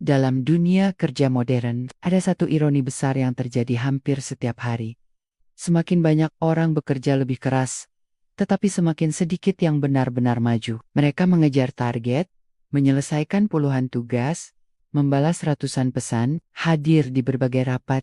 Dalam dunia kerja modern, ada satu ironi besar yang terjadi hampir setiap hari. Semakin banyak orang bekerja lebih keras, tetapi semakin sedikit yang benar-benar maju. Mereka mengejar target, menyelesaikan puluhan tugas, membalas ratusan pesan, hadir di berbagai rapat,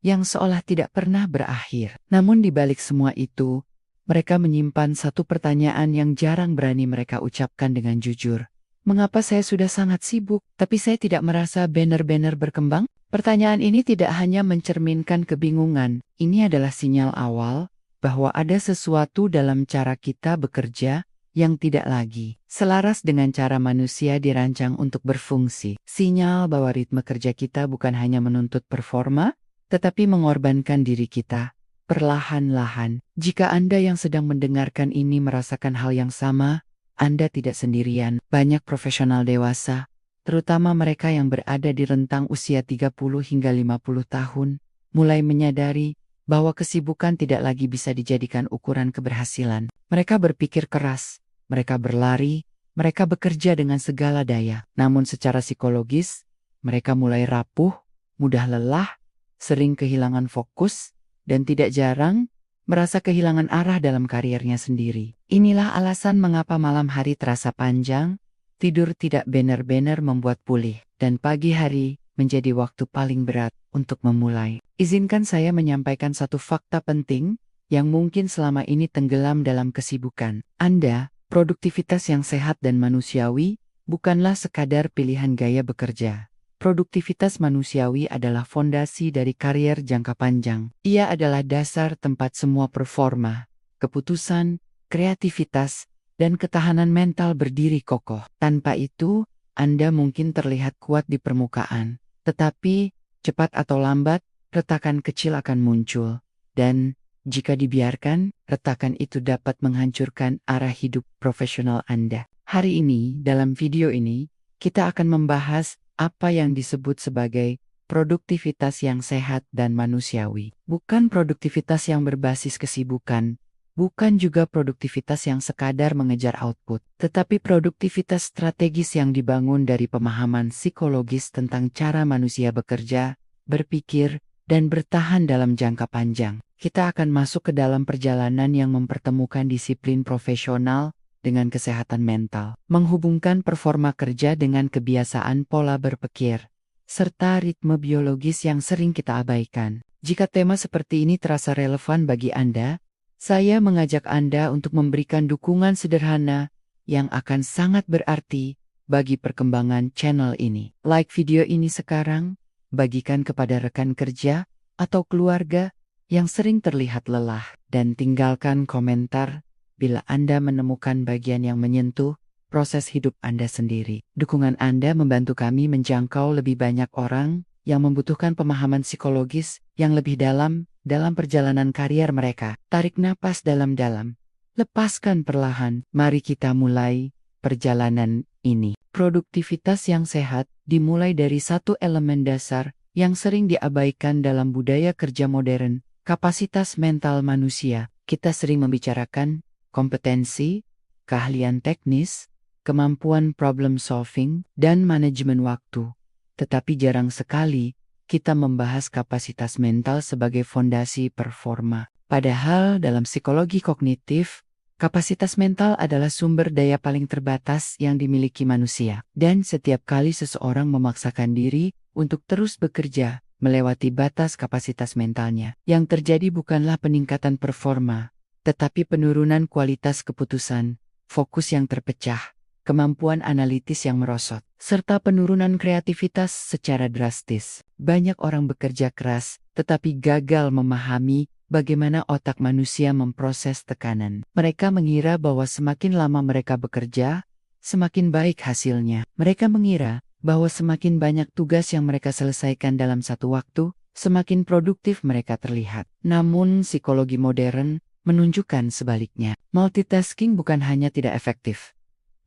yang seolah tidak pernah berakhir. Namun di balik semua itu, mereka menyimpan satu pertanyaan yang jarang berani mereka ucapkan dengan jujur. Mengapa saya sudah sangat sibuk, tapi saya tidak merasa benar-benar berkembang? Pertanyaan ini tidak hanya mencerminkan kebingungan, ini adalah sinyal awal bahwa ada sesuatu dalam cara kita bekerja yang tidak lagi selaras dengan cara manusia dirancang untuk berfungsi. Sinyal bahwa ritme kerja kita bukan hanya menuntut performa, tetapi mengorbankan diri kita perlahan-lahan. Jika Anda yang sedang mendengarkan ini merasakan hal yang sama, Anda tidak sendirian. Banyak profesional dewasa, terutama mereka yang berada di rentang usia 30 hingga 50 tahun, mulai menyadari bahwa kesibukan tidak lagi bisa dijadikan ukuran keberhasilan. Mereka berpikir keras, mereka berlari, mereka bekerja dengan segala daya. Namun secara psikologis, mereka mulai rapuh, mudah lelah, sering kehilangan fokus, dan tidak jarang merasa kehilangan arah dalam kariernya sendiri. Inilah alasan mengapa malam hari terasa panjang, tidur tidak benar-benar membuat pulih, dan pagi hari menjadi waktu paling berat untuk memulai. Izinkan saya menyampaikan satu fakta penting yang mungkin selama ini tenggelam dalam kesibukan Anda. Produktivitas yang sehat dan manusiawi bukanlah sekadar pilihan gaya bekerja. Produktivitas manusiawi adalah fondasi dari karier jangka panjang. Ia adalah dasar tempat semua performa, keputusan, kreativitas, dan ketahanan mental berdiri kokoh. Tanpa itu, Anda mungkin terlihat kuat di permukaan, tetapi cepat atau lambat, retakan kecil akan muncul. Dan jika dibiarkan, retakan itu dapat menghancurkan arah hidup profesional Anda. Hari ini, dalam video ini, kita akan membahas apa yang disebut sebagai produktivitas yang sehat dan manusiawi. Bukan produktivitas yang berbasis kesibukan, bukan juga produktivitas yang sekadar mengejar output, tetapi produktivitas strategis yang dibangun dari pemahaman psikologis tentang cara manusia bekerja, berpikir, dan bertahan dalam jangka panjang. Kita akan masuk ke dalam perjalanan yang mempertemukan disiplin profesional dengan kesehatan mental, menghubungkan performa kerja dengan kebiasaan pola berpikir, serta ritme biologis yang sering kita abaikan. Jika tema seperti ini terasa relevan bagi Anda, saya mengajak Anda untuk memberikan dukungan sederhana yang akan sangat berarti bagi perkembangan channel ini. Like video ini sekarang, bagikan kepada rekan kerja atau keluarga yang sering terlihat lelah, dan tinggalkan komentar bila Anda menemukan bagian yang menyentuh proses hidup Anda sendiri. Dukungan Anda membantu kami menjangkau lebih banyak orang yang membutuhkan pemahaman psikologis yang lebih dalam perjalanan karier mereka. Tarik napas dalam-dalam, lepaskan perlahan. Mari kita mulai perjalanan ini. Produktivitas yang sehat dimulai dari satu elemen dasar yang sering diabaikan dalam budaya kerja modern, kapasitas mental manusia. Kita sering membicarakan kompetensi, keahlian teknis, kemampuan problem solving, dan manajemen waktu. Tetapi jarang sekali kita membahas kapasitas mental sebagai fondasi performa. Padahal dalam psikologi kognitif, kapasitas mental adalah sumber daya paling terbatas yang dimiliki manusia. Dan setiap kali seseorang memaksakan diri untuk terus bekerja melewati batas kapasitas mentalnya, yang terjadi bukanlah peningkatan performa, tetapi penurunan kualitas keputusan, fokus yang terpecah, kemampuan analitis yang merosot, serta penurunan kreativitas secara drastis. Banyak orang bekerja keras, tetapi gagal memahami bagaimana otak manusia memproses tekanan. Mereka mengira bahwa semakin lama mereka bekerja, semakin baik hasilnya. Mereka mengira bahwa semakin banyak tugas yang mereka selesaikan dalam satu waktu, semakin produktif mereka terlihat. Namun psikologi modern menunjukkan sebaliknya. Multitasking bukan hanya tidak efektif,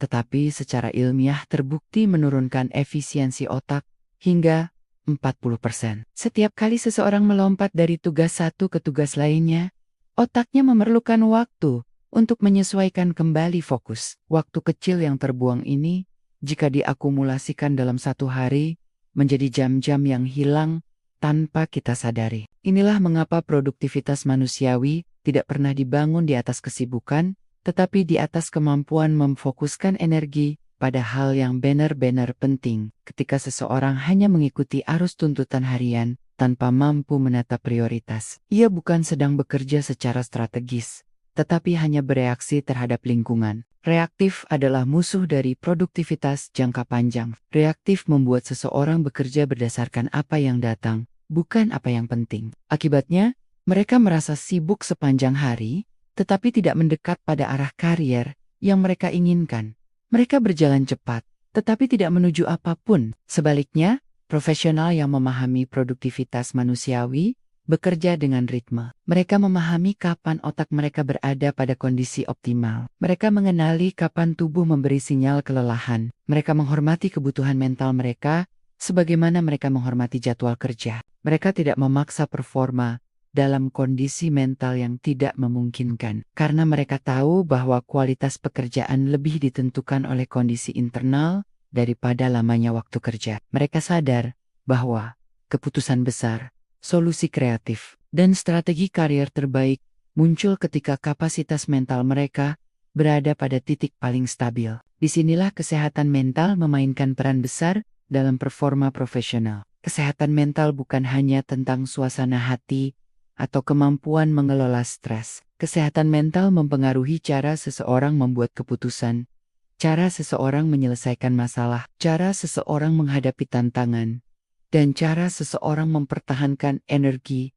tetapi secara ilmiah terbukti menurunkan efisiensi otak hingga 40%. Setiap kali seseorang melompat dari tugas satu ke tugas lainnya, otaknya memerlukan waktu untuk menyesuaikan kembali fokus. Waktu kecil yang terbuang ini, jika diakumulasikan dalam satu hari, menjadi jam-jam yang hilang tanpa kita sadari. Inilah mengapa produktivitas manusiawi tidak pernah dibangun di atas kesibukan, tetapi di atas kemampuan memfokuskan energi pada hal yang benar-benar penting. Ketika seseorang hanya mengikuti arus tuntutan harian tanpa mampu menata prioritas, ia bukan sedang bekerja secara strategis, tetapi hanya bereaksi terhadap lingkungan. Reaktif adalah musuh dari produktivitas jangka panjang. Reaktif membuat seseorang bekerja berdasarkan apa yang datang, bukan apa yang penting. Akibatnya, mereka merasa sibuk sepanjang hari, tetapi tidak mendekat pada arah karier yang mereka inginkan. Mereka berjalan cepat, tetapi tidak menuju apapun. Sebaliknya, profesional yang memahami produktivitas manusiawi bekerja dengan ritme. Mereka memahami kapan otak mereka berada pada kondisi optimal. Mereka mengenali kapan tubuh memberi sinyal kelelahan. Mereka menghormati kebutuhan mental mereka, sebagaimana mereka menghormati jadwal kerja. Mereka tidak memaksa performa dalam kondisi mental yang tidak memungkinkan, karena mereka tahu bahwa kualitas pekerjaan lebih ditentukan oleh kondisi internal daripada lamanya waktu kerja. Mereka sadar bahwa keputusan besar, solusi kreatif, dan strategi karier terbaik muncul ketika kapasitas mental mereka berada pada titik paling stabil. Disinilah kesehatan mental memainkan peran besar dalam performa profesional. Kesehatan mental bukan hanya tentang suasana hati atau kemampuan mengelola stres. Kesehatan mental mempengaruhi cara seseorang membuat keputusan, cara seseorang menyelesaikan masalah, cara seseorang menghadapi tantangan, dan cara seseorang mempertahankan energi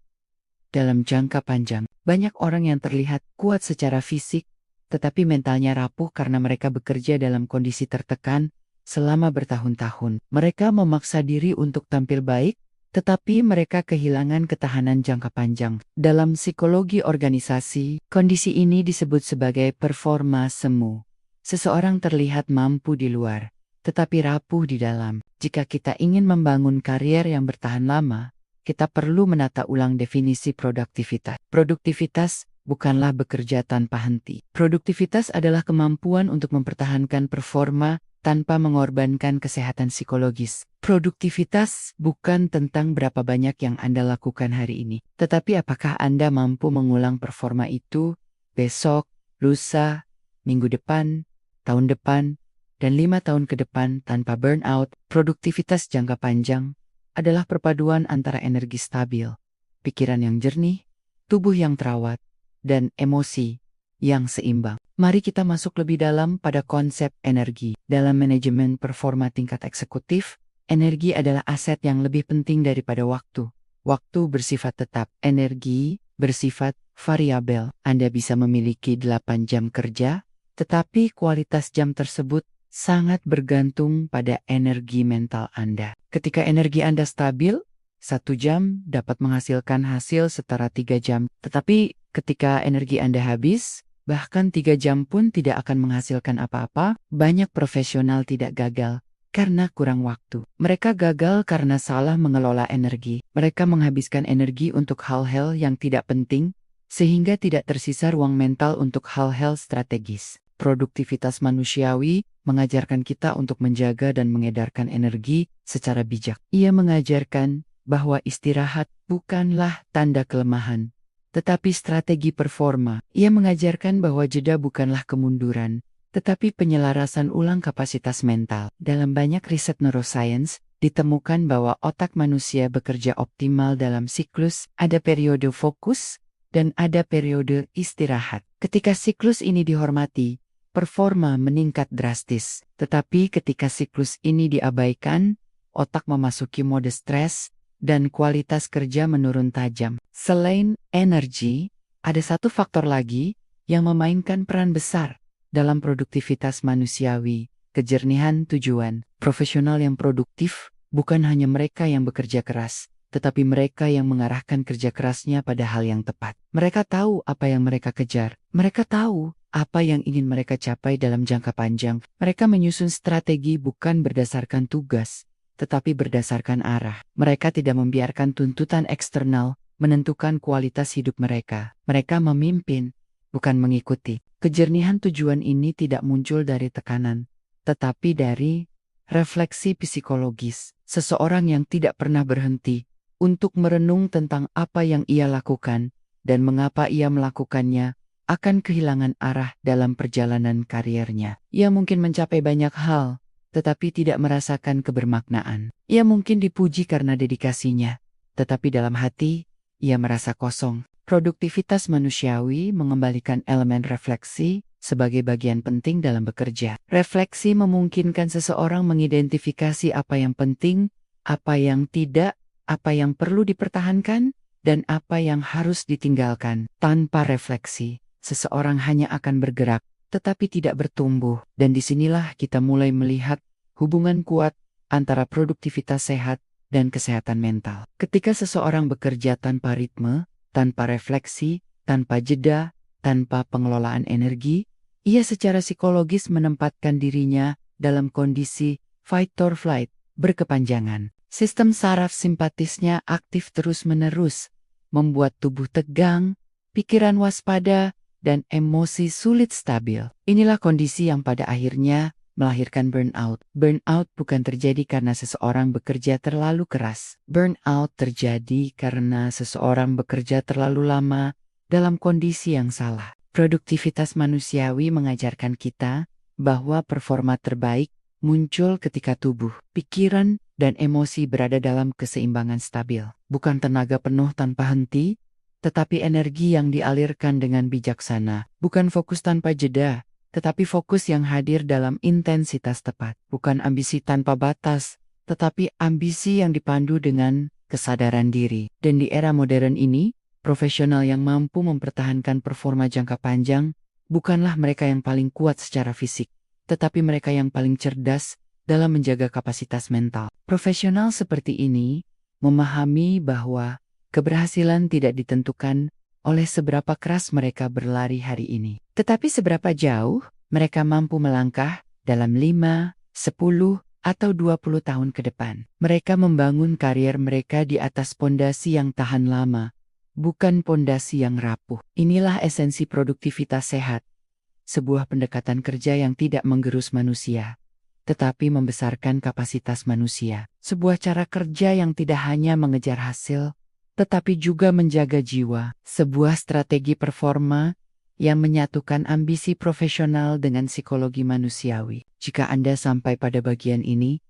dalam jangka panjang. Banyak orang yang terlihat kuat secara fisik, tetapi mentalnya rapuh karena mereka bekerja dalam kondisi tertekan selama bertahun-tahun. Mereka memaksa diri untuk tampil baik, tetapi mereka kehilangan ketahanan jangka panjang. Dalam psikologi organisasi, kondisi ini disebut sebagai performa semu. Seseorang terlihat mampu di luar, tetapi rapuh di dalam. Jika kita ingin membangun karier yang bertahan lama, kita perlu menata ulang definisi produktivitas. Produktivitas bukanlah bekerja tanpa henti. Produktivitas adalah kemampuan untuk mempertahankan performa tanpa mengorbankan kesehatan psikologis. Produktivitas bukan tentang berapa banyak yang Anda lakukan hari ini, tetapi apakah Anda mampu mengulang performa itu besok, lusa, minggu depan, tahun depan, dan 5 tahun ke depan tanpa burnout. Produktivitas jangka panjang adalah perpaduan antara energi stabil, pikiran yang jernih, tubuh yang terawat, dan emosi yang seimbang. Mari kita masuk lebih dalam pada konsep energi. Dalam manajemen performa tingkat eksekutif, energi adalah aset yang lebih penting daripada waktu. Waktu bersifat tetap, energi bersifat variabel. Anda bisa memiliki 8 jam kerja, tetapi kualitas jam tersebut sangat bergantung pada energi mental Anda. Ketika energi Anda stabil, 1 jam dapat menghasilkan hasil setara 3 jam. Tetapi ketika energi Anda habis, bahkan 3 jam pun tidak akan menghasilkan apa-apa. Banyak profesional tidak gagal karena kurang waktu. Mereka gagal karena salah mengelola energi. Mereka menghabiskan energi untuk hal-hal yang tidak penting, sehingga tidak tersisa ruang mental untuk hal-hal strategis. Produktivitas manusiawi mengajarkan kita untuk menjaga dan mengedarkan energi secara bijak. Ia mengajarkan bahwa istirahat bukanlah tanda kelemahan, tetapi strategi performa. Ia mengajarkan bahwa jeda bukanlah kemunduran, tetapi penyelarasan ulang kapasitas mental. Dalam banyak riset neuroscience, ditemukan bahwa otak manusia bekerja optimal dalam siklus, ada periode fokus, dan ada periode istirahat. Ketika siklus ini dihormati, performa meningkat drastis. Tetapi ketika siklus ini diabaikan, otak memasuki mode stres, dan kualitas kerja menurun tajam. Selain energi, ada satu faktor lagi yang memainkan peran besar dalam produktivitas manusiawi, kejernihan tujuan. Profesional yang produktif bukan hanya mereka yang bekerja keras, tetapi mereka yang mengarahkan kerja kerasnya pada hal yang tepat. Mereka tahu apa yang mereka kejar. Mereka tahu apa yang ingin mereka capai dalam jangka panjang. Mereka menyusun strategi bukan berdasarkan tugas, tetapi berdasarkan arah. Mereka tidak membiarkan tuntutan eksternal menentukan kualitas hidup mereka. Mereka memimpin, bukan mengikuti. Kejernihan tujuan ini tidak muncul dari tekanan, tetapi dari Refleksi psikologis. Seseorang yang tidak pernah berhenti untuk merenung tentang apa yang ia lakukan dan mengapa ia melakukannya, akan kehilangan arah dalam perjalanan kariernya. Ia mungkin mencapai banyak hal, tetapi tidak merasakan kebermaknaan. Ia mungkin dipuji karena dedikasinya, tetapi dalam hati, ia merasa kosong. Produktivitas manusiawi mengembalikan elemen refleksi sebagai bagian penting dalam bekerja. Refleksi memungkinkan seseorang mengidentifikasi apa yang penting, apa yang tidak, apa yang perlu dipertahankan, dan apa yang harus ditinggalkan. Tanpa refleksi, seseorang hanya akan bergerak, tetapi tidak bertumbuh. Dan disinilah kita mulai melihat hubungan kuat antara produktivitas sehat dan kesehatan mental. Ketika seseorang bekerja tanpa ritme, tanpa refleksi, tanpa jeda, tanpa pengelolaan energi, ia secara psikologis menempatkan dirinya dalam kondisi fight or flight, berkepanjangan. Sistem saraf simpatisnya aktif terus-menerus, membuat tubuh tegang, pikiran waspada, dan emosi sulit stabil. Inilah kondisi yang pada akhirnya melahirkan burnout. Burnout bukan terjadi karena seseorang bekerja terlalu keras. Burnout terjadi karena seseorang bekerja terlalu lama dalam kondisi yang salah. Produktivitas manusiawi mengajarkan kita bahwa performa terbaik muncul ketika tubuh, pikiran, dan emosi berada dalam keseimbangan stabil. Bukan tenaga penuh tanpa henti, tetapi energi yang dialirkan dengan bijaksana. Bukan fokus tanpa jeda, tetapi fokus yang hadir dalam intensitas tepat. Bukan ambisi tanpa batas, tetapi ambisi yang dipandu dengan kesadaran diri. Dan di era modern ini, profesional yang mampu mempertahankan performa jangka panjang bukanlah mereka yang paling kuat secara fisik, tetapi mereka yang paling cerdas dalam menjaga kapasitas mental. Profesional seperti ini memahami bahwa keberhasilan tidak ditentukan oleh seberapa keras mereka berlari hari ini, tetapi seberapa jauh mereka mampu melangkah dalam 5, 10, atau 20 tahun ke depan. Mereka membangun karier mereka di atas pondasi yang tahan lama, bukan pondasi yang rapuh. Inilah esensi produktivitas sehat, sebuah pendekatan kerja yang tidak menggerus manusia, tetapi membesarkan kapasitas manusia. Sebuah cara kerja yang tidak hanya mengejar hasil, tetapi juga menjaga jiwa. Sebuah strategi performa yang menyatukan ambisi profesional dengan psikologi manusiawi. Jika Anda sampai pada bagian ini,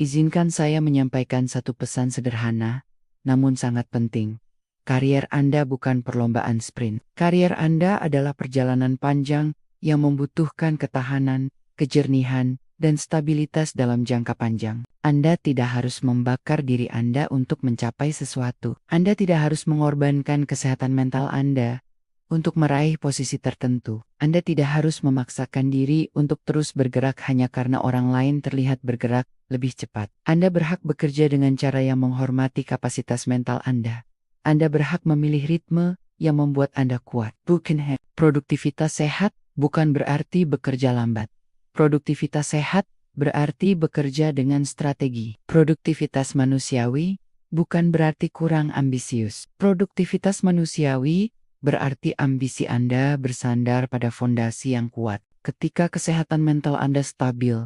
izinkan saya menyampaikan satu pesan sederhana, namun sangat penting. Karier Anda bukan perlombaan sprint. Karier Anda adalah perjalanan panjang yang membutuhkan ketahanan, kejernihan, dan stabilitas dalam jangka panjang. Anda tidak harus membakar diri Anda untuk mencapai sesuatu. Anda tidak harus mengorbankan kesehatan mental Anda untuk meraih posisi tertentu. Anda tidak harus memaksakan diri untuk terus bergerak hanya karena orang lain terlihat bergerak lebih cepat. Anda berhak bekerja dengan cara yang menghormati kapasitas mental Anda. Anda berhak memilih ritme yang membuat Anda kuat. Bukan produktivitas sehat bukan berarti bekerja lambat. Produktivitas sehat berarti bekerja dengan strategi. Produktivitas manusiawi bukan berarti kurang ambisius. Produktivitas manusiawi berarti ambisi Anda bersandar pada fondasi yang kuat. Ketika kesehatan mental Anda stabil,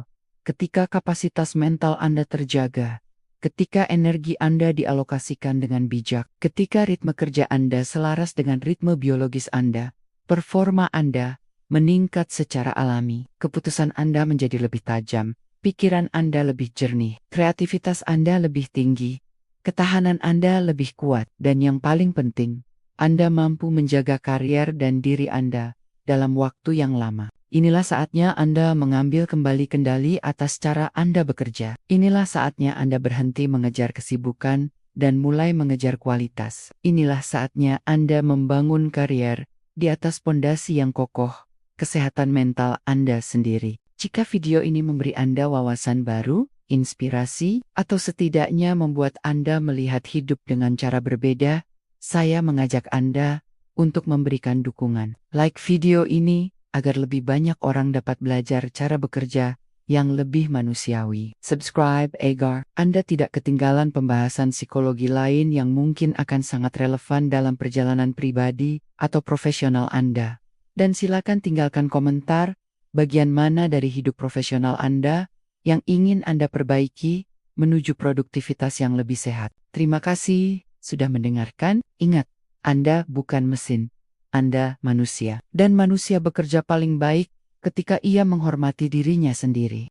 ketika kapasitas mental Anda terjaga, ketika energi Anda dialokasikan dengan bijak, ketika ritme kerja Anda selaras dengan ritme biologis Anda, performa Anda meningkat secara alami. Keputusan Anda menjadi lebih tajam, pikiran Anda lebih jernih, kreativitas Anda lebih tinggi, ketahanan Anda lebih kuat, dan yang paling penting, Anda mampu menjaga karier dan diri Anda dalam waktu yang lama. Inilah saatnya Anda mengambil kembali kendali atas cara Anda bekerja. Inilah saatnya Anda berhenti mengejar kesibukan dan mulai mengejar kualitas. Inilah saatnya Anda membangun karier di atas pondasi yang kokoh, kesehatan mental Anda sendiri. Jika video ini memberi Anda wawasan baru, inspirasi, atau setidaknya membuat Anda melihat hidup dengan cara berbeda, saya mengajak Anda untuk memberikan dukungan. Like video ini agar lebih banyak orang dapat belajar cara bekerja yang lebih manusiawi. Subscribe agar Anda tidak ketinggalan pembahasan psikologi lain yang mungkin akan sangat relevan dalam perjalanan pribadi atau profesional Anda. Dan silakan tinggalkan komentar bagian mana dari hidup profesional Anda yang ingin Anda perbaiki menuju produktivitas yang lebih sehat. Terima kasih sudah mendengarkan. Ingat, Anda bukan mesin, Anda manusia. Dan manusia bekerja paling baik ketika ia menghormati dirinya sendiri.